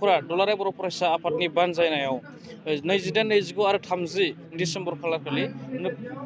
दुलाराय बर' फरायसा आफादनि बानजायनायाव 28, 29 आरो 30 डिसेम्बर खालारखालि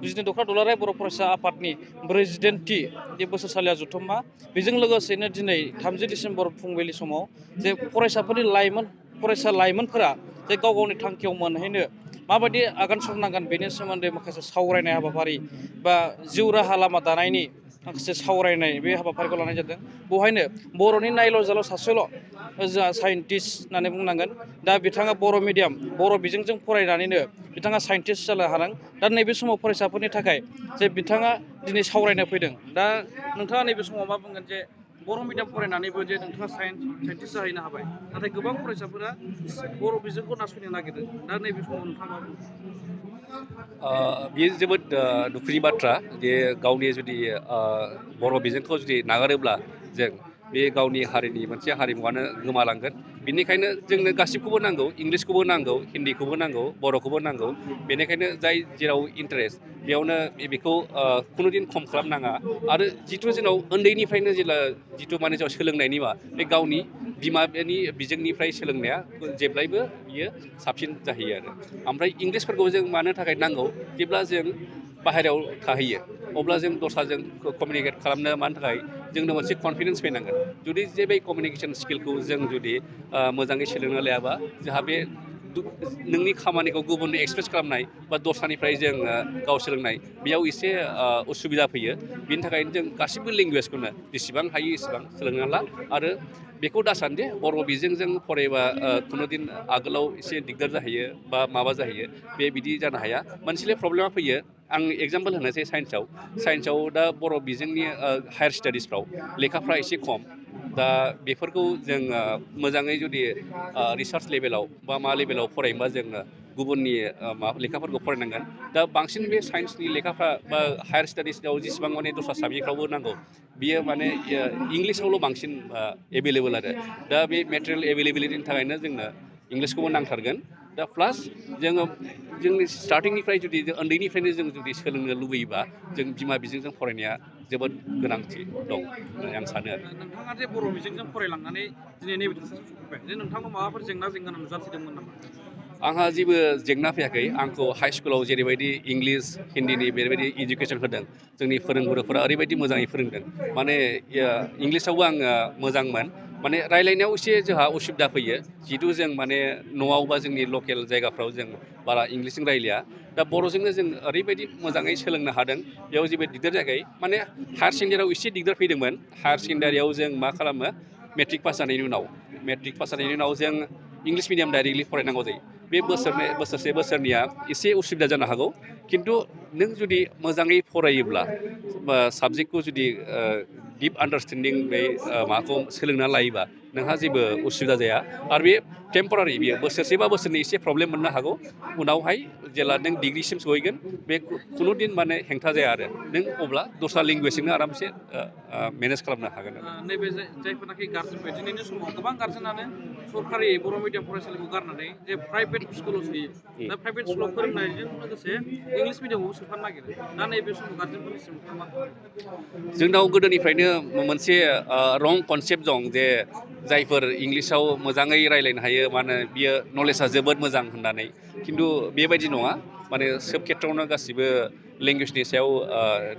बिजनि दख'रा दुलाराय बर' फरायसा आफादनि 40थि बोसोरसालिया जथुम्मा बेजों लोगोसेनो दिनै 30 डिसेम्बर फुंबिलि समाव जे फरायसा लाइमोनफोरा जे गाव गावनि थांखियाव मोनहैनो माबायदि आगान सुरनांगोन बेनि सोमोन्दै माखासे सावरायनाय हाबाफारि बा जिउ राहा लामा दानायनि माखासे सावरायनाय बे हाबाफारिखौ लानाय जादों। बेवहायनो बर'नि नायल' जाल' सासेल' जोंहा साइन्टिस्ट होननानै बुंनांगोन। दा बिथाङा बर' मिडियाम बर' बिजोंजों फरायनानैनो बिथाङा साइन्टिस्ट जानो हादों। दा नैबे समाव फरायसाफोरनि थाखाय जे बिथाङा दिनै सावरायनो फैदों। दा नोंथाङा नैबे समाव मा बुंगोन जे बर' मिडियाम फरायनानैबो जे नोंथाङा साइन्टिस्ट जाहैनो हाबाय, नाथाय गोबां फरायसाफोरा बर' बिजोंखौ नासयनो नागिरदों। दा नैबे समाव नोंथाङा मा बुंगोन? बेयो जोबोद दुखुनि बाथ्रा जे गावनि जुदि बर' बिजोंखौ जुदि नागारोब्ला जों बे गावनि हारिनि मोनसे हारिमुवानो गोमालांगोन। बेनिखायनो जोंनो गासिबखौबो नांगौ, इंलिसखौबो नांगौ, हिन्दीखौबो नांगौ, बर'खौबो नांगौ। बेनिखायनो जाय जेराव इन्टारेस्ट बेयावनो बेखौ खुनुदिन खम खालामनाङा। आरो जिथु जोंनाव उन्दैनिफ्रायनो जिथु माने जों सोलोंनायनि बे गावनि बिमानि बिजोंनिफ्राय सोलोंनाया जेब्लायबो बियो साबसिन जाहैयो आरो। ओमफ्राय इंलिसफोरखौ जों मानो थाखाय नांगौ? जेब्ला जों बाहेरायाव थाहैयो अब्ला जों दस्राजों कमिउनिकेट खालामनो मानो थाखाय जोंनो मोनसे कनफिडेन्स फैनांगोन। जुदि जे बे कमिउनिकेसन स्किलखौ जों जुदि मोजाङै सोलोंना लायाबा जोंहा बे नोंनि खामानिखौ गुबुननो एक्सप्रेस खालामनाय बा दस्रानिफ्राय जों गाव सोलोंनाय बेयाव एसे उसुबिदा फैयो। बिनि थाखायनो जों गासिबो लेंगुवेजखौनो जेसेबां हायो एसेबां सोलोंना ला। आरो बेखौ दासान दे बर' बिजोंजों फरायबा खुनुदिन आगोलाव एसे दिगदार जाहैयो बा माबा जाहैयो, बिदि जानो हाया। मोनसेल' प्रब्लेमा फैयो, आं एगजाम्पोल होनोसै साइन्सआव दा बर' बिजोंनि हायार स्टाडिसफ्राव लेखाफ्रा एसे खम। दा बेफोरखौ जों मोजाङै जुदि रिसार्च लेभेलाव बा मा लेभेलाव फरायोबा जों गुबुननि लेखाफोरखौ फरायनांगोन। दा बांसिन बे साइन्सनि लेखाफ्रा बा हायार स्टाडिसआव जेसेबां माने दस्रा साबजेक्टफ्रावबो नांगौ बियो माने इंलिसावल' बांसिन एभेलेबोल आरो। दा बे मेटेरियेल एभेलेबिलिटिनि थाखायनो जोंनो इंलिसखौबो नांथारगोन। दा प्लास जोंनि स्टार्टिंनिफ्राय जुदि उन्दैनिफ्रायनो जों जुदि सोलोंनो लुबैयोबा जों बिमा बिजोंजों फरायनाया जोबोद गोनांथि दं होननानै आं सानो आरो। नोंथाङा जे बर' बिजोंजों फरायलांनानै दिनै नैबे थासारियाव सफैबाय, जे नोंथांनाव माबाफोर जेंना नुजाथिदोंमोन नामा? आंहा जेबो जेंना फैयाखै। आंखौ हाइ स्कुलाव जेरैबायदि इंलिस हिन्दीनि बेबायदि इडुकेसन होदों, जोंनि फोरोंगुरुफोरा ओरैबायदि मोजाङै फोरोंदों। माने इंलिसावबो आङो मोजांमोन। माने रायलायनायाव एसे जोंहा उसुबिदा फैयो, जिहेतु जों माने न'आव बा जोंनि लकेल जायगाफ्राव जों बारा इंलिसजों रायलाया। दा बर'जोंनो जों ओरैबायदि मोजाङै सोलोंनो हादों, बेयाव जेबो दिगदार जायाखै। माने हायार सेकेन्डारियाव एसे दिगदार फैदोंमोन। हायार सेकेन्डारियाव जों मा खालामो, मेट्रिक पास जानायनि उनाव जों इंलिस मिडियाम डाइरेक्टलि फरायनांगौ जायो। बे बोसोरनिया एसे उसुबिदा जानो हागौ। खिन्थु नों जुदि मोजाङै फरायोब्ला साबजेक्टखौ जुदि डिप आन्डारस्टेन्डिं बे माबाखौ सोलोंना लायोबा नोंहा जेबो उसुबिदा जाया। आरो बे टेम्परारि, बेयो बोसोरसे बा बोसोरनै एसे प्रब्लेम मोननो हागौ। उनावहाय जेला नों डिग्रिसिम सहैगोन बे खुनुदिन माने हेंथा जाया आरो। नों अब्ला दस्रा लेंगुवेजजोंनो आरामसे मेनेज खालामनो हागोन आरो। नैबे जायफोरनाखि गार्जेनफोर दिनैनि समाव गोबां गार्जेनानो सरकारि बर' मिडियाम फरायसालिखौ गारनानै जे प्राइभेट स्कुलाव सोयो। दा प्राइभेट स्कुलाव फोरोंनायजों लोगोसे इंलिस मिडियामावबो सोफानो नागिरो। दा नैबे समाव गार्जेनफोरनिसिम नोंथाङा मा बुंगोन? जोंनाव गोदोनिफ्रायनो मोनसे रं कनसेप्ट दं जे जायफोर इंलिसाव मोजाङै रायलायनो हायो, मानो बियो नलेजआ जोबोद मोजां होननानै। खिन्थु बेबायदि नङा। माने सोब खेथ्रआवनो गासिबो लेंगुवेजनि सायाव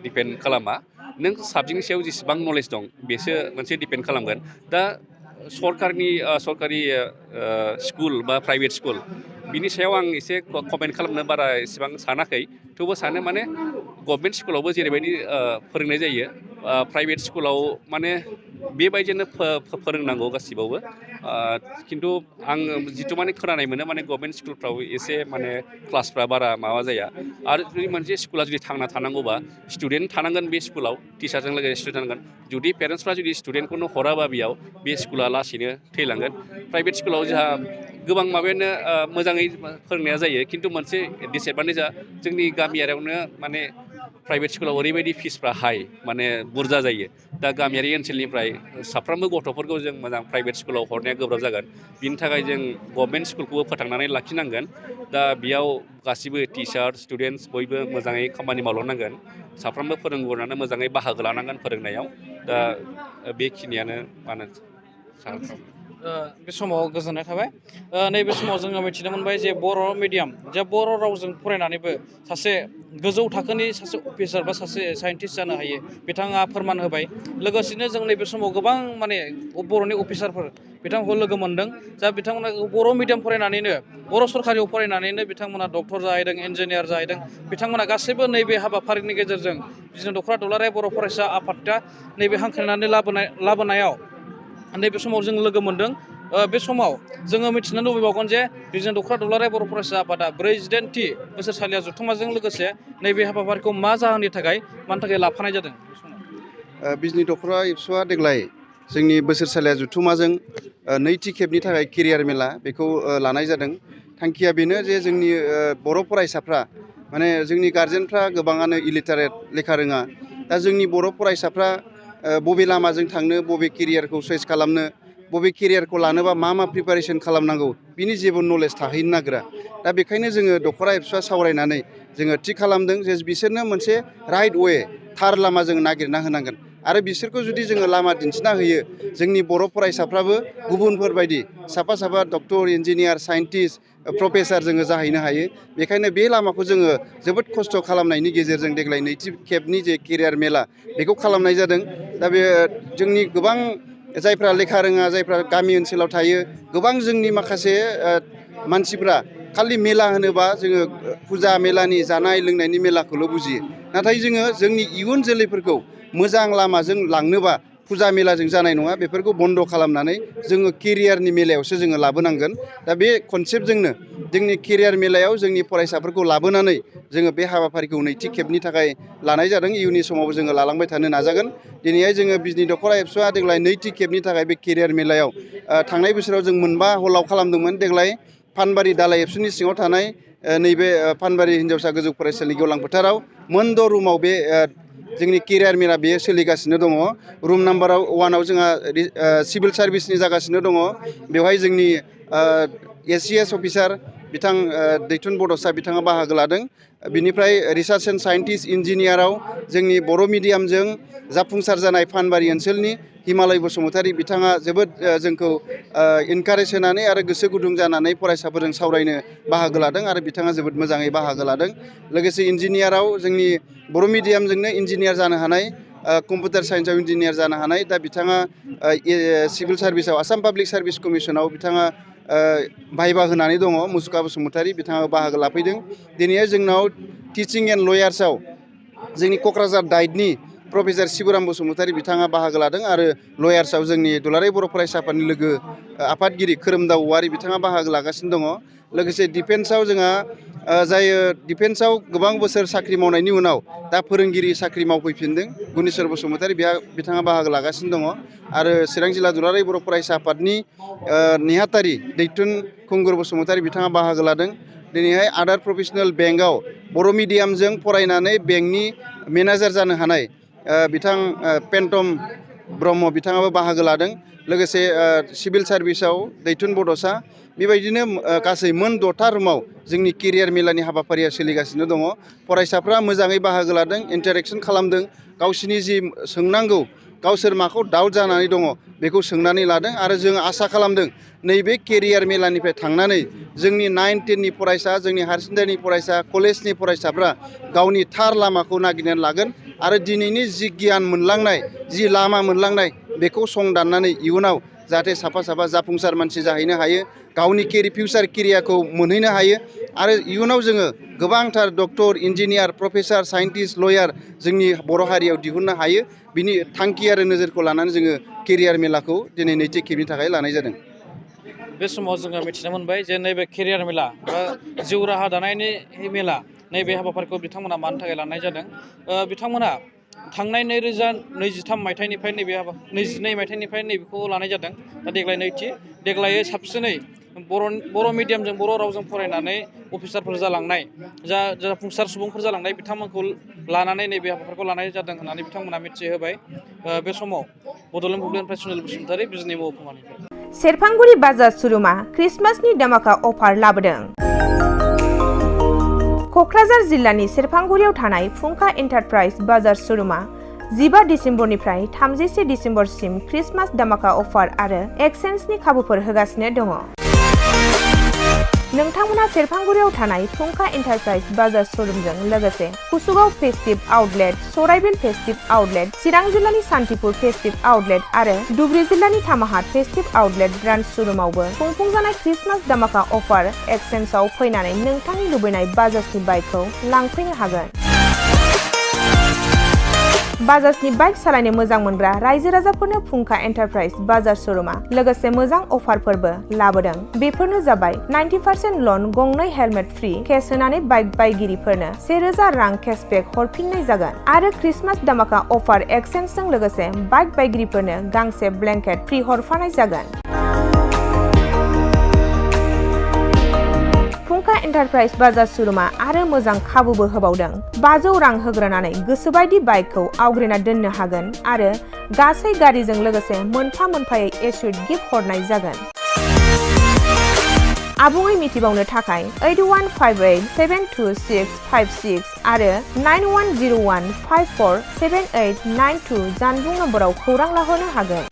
दिपेन्ड खालामा। नों साबजेक्टनि सायाव जेसेबां नलेज दं बेसो मोनसे दिपेन्ड खालामगोन। दा सरकारि स्कुल बा प्राइभेट स्कुल बिनि सायाव आं एसे कमेन्ट खालामनो बारा एसेबां सानाखै। थेवबो सानो माने गभर्नमेन्ट स्कुलावबो जेरैबायदि फोरोंनाय जायो, प्राइभेट स्कुलाव माने बेबायदिनो फोरोंनांगौ गासिबावबो। खिन्थु आं जिथु माने खोनानाय मोनो, माने गभर्नमेन्ट स्कुलफ्राव एसे माने क्लासफ्रा बारा माबा जाया। आरो जुदि मोनसे स्कुला जुदि थांना थानांगौबा स्टुडेन्ट थानांगोन बे स्कुलाव, टिचारजों लोगोसे स्टुडेन्ट थानांगोन। जुदि पेरेन्टसफ्रा जुदि स्टुडेन्टखौनो हराबा बेयाव बे स्कुला लासैनो थैलांगोन। प्राइभेट स्कुलाव जोंहा गोबां माबायानो मोजाङै फोरोंनाया जायो। खिन्थु मोनसे दिसएडभान्टेजा जोंनि गामियारियावनो माने प्राइभेट स्कुलाव ओरैबायदि फिसफ्रा हाई, माने बुरजा जायो। दा गामियारि ओनसोलनिफ्राय साफ्रोमबो गथ'फोरखौ जों मोजां प्राइभेट स्कुलाव हरनाया गोब्राब जागोन। बिनि थाखाय जों गभर्नमेन्ट स्कुलखौबो फोथांनानै लाखिनांगोन। दा बेयाव गासिबो टिचार स्टुडेन्टस बयबो मोजाङै खामानि मावलांनांगोन। साफ्रोमबो फोरोंगुरुआनो मोजाङै बाहागो लानांगोन फोरोंनायाव। दा बेखिनियानो मा होनो सार। बे समाव गोजोननाय थाबाय। नैबे समाव जोङो मिथिनो मोनबाय जे बर' मिडियाम जे बर' रावजों फरायनानैबो सासे गोजौ थाखोनि सासे अफिसार बा सासे साइन्टिस्ट जानो हायो बिथाङा फोरमान होबाय। लोगोसेनो जों नैबे समाव गोबां माने बर'नि अफिसारफोर बिथांमोनखौ लोगो मोनदों। जा बिथांमोना बर' मिडियाम फरायनानैनो बर' सरकारियाव फरायनानैनो बिथांमोना डक्टर जाहैदों, इन्जिनियार जाहैदों। बिथांमोना गासैबो नैबे हाबाफारिनि गेजेरजों बिदिनो दख'रा दुलाराय बर' फरायसा आफादा नैबे हांख्रायनानै लाबोनायाव नैबे समाव जों लोगो मोनदों। बे समाव जोङो मिथिनो लुबैबावगोन जे बिदिनो दख'रा दुलाराय बर' फरायसा आफादा 47थि बोसोरसालिया जथुम्माजों लोगोसे नैबे हाबाफारिखौ मा जाहोननि थाखाय मानि थाखाय लाफानाय जादों? बिजनि दख'रा एबसुआ देग्लाय जोंनि बोसोरसालिया जथुम्माजों नैथि खेबनि थाखाय केरियार मेला बेखौ लानाय जादों। थांखिया बेनो जे जोंनि बर' फरायसाफ्रा माने जोंनि गारजेनफ्रा गोबाङानो इलिटारेट लेखा रोङा। दा जोंनि बर' फरायसाफ्रा बबे लामाजों थांनो, बबे केरियारखौ चयस खालामनो, बबे केरियारखौ लानोबा मा प्रिपारेसन खालामनांगौ बिनि जेबो नलेज थाहैनो नागिरा। दा बेखायनो जोङो दख'रा एबसुआ सावरायनानै जोङो थि खालामदों जे बिसोरनो मोनसे राइट वे थार लामा जों नागिरना होनांगोन। आरो बिसोरखौ जुदि जोङो लामा दिन्थिना होयो जोंनि बर' फरायसाफ्राबो गुबुनफोरबायदि साफा साफा डक्टर, इन्जिनियार, साइन्टिस्ट, प्रफेसार जोङो जाहैनो हायो। बेखायनो बे लामाखौ जोङो जोबोद खस्थ' खालामनायनि गेजेरजों देग्लाय नैथि खेबनि जे केरियार मेला बेखौ खालामनाय जादों। दा बे जोंनि गोबां जायफ्रा लेखा रोङा, जायफ्रा गामि ओनसोलाव थायो, गोबां जोंनि माखासे मानसिफ्रा खालि मेला होनोबा जोङो फुजा मेलानि जानाय लोंनायनि मेलाखौल' बुजियो। नाथाय जोङो जोंनि इयुन जोलैफोरखौ मोजां लामाजों लांनोबा फुजा मेलाजों जानाय नङा। बेफोरखौ बन्द' खालामनानै जोङो केरियारनि मेलायावसो जोङो लाबोनांगोन। दा बे कनसेप्टजोंनो जोंनि केरियार मेलायाव जोंनि फरायसाफोरखौ लाबोनानै जोङो बे हाबाफारिखौ नैथि खेबनि थाखाय लानाय जादों। इयुननि समाव जोङो लालांबाय थानो नाजागोन। दिनैहाय जोङो बिजनि दख'रा एबसुआ देग्लाय नैथि खेबनि थाखाय बे केरियार मेलायाव थांनाय बोसोराव जों मोनबा हलाव खालामदोंमोन। देग्लाय फानबारि दालाइ एबसुनि सिङाव थानाय नैबे फानबारि हिनजावसा गोजौ फरायसालि गेवलां फोथाराव मोनद' रुमाव बे जोंनि केरियार मेला बेयो सोलिगासिनो दङ। रुम नाम्बार 1आव जोंहा सिभिल सार्भिसनि जागासिनो दङ। बेवहाय जोंनि ACS अफिसार बिथां दैथुन बड'सा बिथाङा बाहागो लादों। बिनिफ्राय रिसार्च एन्ड साइन्टिस्ट इन्जिनियाराव जोंनि बर' मिडियामजों जाफुंसार जानाय फानबारि ओनसोलनि हिमालय बसुमतारी बिथाङा जोबोद जोंखौ इनकारेज होनानै आरो गोसो गुदुं जानानै फरायसाफोरजों सावरायनो बाहागो लादों आरो बिथाङा जोबोद मोजाङै बाहागो लादों। लोगोसे इन्जिनियाराव जोंनि बर' मिडियामजोंनो इन्जिनियार जानो हानाय, कम्पिउटार साइन्सआव इन्जिनियार जानो हानाय, दा बिथाङा सिभिल सार्भिसाव आसाम पाब्लिक सार्भिस कमिसनाव बिथाङा भाइभा होनानै दङ। मुसुखा बसुमतारी बिथाङा बाहागो लाफैदों। दिनैहाय जोंनाव टिचिं एन्ड लयार्सआव जोंनि क'क्राझार डाइटनि प्रफेसार शिबराम बसुमतारी बिथाङा बाहागो लादों आरो लयार्सआव जोंनि दुलाराय बर' फरायसा आफादनि लोगो आफादगिरि खोरोमदाव औवारी बिथाङा बाहागो लागासिनो दङ। लोगोसे डिफेन्सआव जोंहा जाय डिफेन्सआव गोबां बोसोर साख्रि मावनायनि उनाव दा फोरोंगिरि साख्रि मावफैफिनदों गुनेस्वर बसुमतारी बिथाङा बाहागो लागासिनो दङ। आरो चिरां जिल्ला दुलाराय बर' फरायसा आफादनि नेहाथारि दैथुन खुंगुर बसुमतारी बिथाङा बाहागो लादों। दिनैहाय आदार प्रफेसनेल बेंकआव बर' मिडियामजों फरायनानै बेंकनि मेनेजार जानो हानाय बिथां पेन्टम ब्रह्म बिथाङाबो बाहागो लादों। लोगोसे सिभिल सार्भिसाव दैथुन बड'सा। बेबायदिनो गासै मोन 6था रुमाव जोंनि केरियार मेलानि हाबाफारिया सोलिगासिनो दङ। फरायसाफ्रा मोजाङै बाहागो लादों, इन्टारेक्सन खालामदों, गावसिनि जि सोंनांगौ, गावसोर माखौ डाउट जानानै दङ बेखौ सोंनानै लादों। आरो जों आसा खालामदों नैबे केरियार मेलानिफ्राय थांनानै जोंनि 9, 10नि फरायसा, जोंनि हायार सेकेन्डारिनि फरायसा, कलेजनि फरायसाफ्रा गावनि थार लामाखौ नागिरनानै लागोन आरो दिनैनि जि गियान मोनलांनाय, जि लामा मोनलांनाय बेखौ संदाननानै इयुनाव जाहाथे साफा साफा जाफुंसार मानसि जाहैनो हायो, गावनि फिउचार केरियारखौ मोनहैनो हायो आरो इयुनाव जोङो गोबांथार doctor, engineer, professor, scientist, lawyer जोंनि बर' हारियाव दिहुननो हायो। बिनि थांखि आरो नोजोरखौ लानानै जोङो केरियार मेलाखौ दिनै नैथि खेबनि थाखाय लानाय जादों। बे समाव जोङो मिथिनो मोनबाय जे नैबे केरियार मेला बा जिउ राहा दानायनि मेला नैबे हाबाफारिखौ बिथांमोना मानि थाखाय लानाय जादों। बिथांमोना थांनाय 2023 मायथाइनिफ्राय 22 मायथाइनिफ्राय नैबेखौ लानाय जादों। दा देग्लाय नैथि, देग्लायै साबसिनै बर' मिडियामजों बर' रावजों फरायनानै अफिसारफोर जालांनाय, जाफुंसार सुबुंफोर जालांनाय बिथांमोनखौ लानानै नैबे हाबाफारिखौ लानाय जादों होननानै बिथांमोना मिथिहोबाय। बे समाव बड'लेण्ड बुब्लिनिफ्राय सुनिल बसुमतारी, बिजनि महकुमानिफ्राय। सेरफांगुरि बाजार शोरुमा क्रिसमासनि दामाका अफार लाबोदों। क'क्राझार जिल्लानि सेरफांगुरियाव थानाय फुंखा एन्टारप्राइज बाजार शोरुमा 15 डिसेम्बरनिफ्राय 31 डिसेम्बरसिम क्रिसमास दामाका अफार आरो एक्सचेन्जनि खाबुफोर होगासिनो दङ। नोंथांमोना सेरफांगुरियाव थानाय फुंखा एन्टारप्राइज बाजार श'रुमजों लोगोसे कुसुगाव फेस्टिभ आउटलेट, सराइबिल फेस्टिभ आउटलेट, चिरां जिल्लानि सान्तिपुर फेस्टिभ आउटलेट आरो धुबुरी जिल्लानि थामाहाट फेस्टिभ आउटलेट ब्रान्च श'रुमावबो खुंफुंजानाय क्रिसमास दामाका अफार एक्सचेन्जआव फैनानै नोंथांनि लुबैनाय बाजाजनि बाइकखौ लांफैनो हागोन। बाजाजनि बाइक सालायनो मोजां मोनग्रा रायजो राजाफोरनो फुंखा एन्टारप्राइज बाजार श'रुमा लोगोसे मोजां अफारफोरबो लाबोदों। बेफोरनो जाबाय 90% लन, गंनै हेलमेट फ्रि, केस होनानै बाइक बायगिरिफोरनो 1000 रां केसबेक हरफिननाय जागोन आरो क्रिसमास दामाका अफार एक्सचेन्जजों लोगोसे बाइक बायगिरिफोरनो गांसे ब्लेंकेट फ्रि हरफानाय जागोन। फुंखा एन्टारप्राइज बाजार श'रुमा आरो मोजां खाबुबो होबावदों। 500 रां होग्रोनानै गोसोबायदि बाइकखौ आवग्रिना दोननो हागोन आरो गासै गारिजों लोगोसे मोनफा मोनफायै एसुड गिफ्ट हरनाय जागोन। आबुङै मिथिबावनो थाखाय 8158722656 आरो 9101547892 जानबुं नम्बराव खौरां लाहरनो हागोन।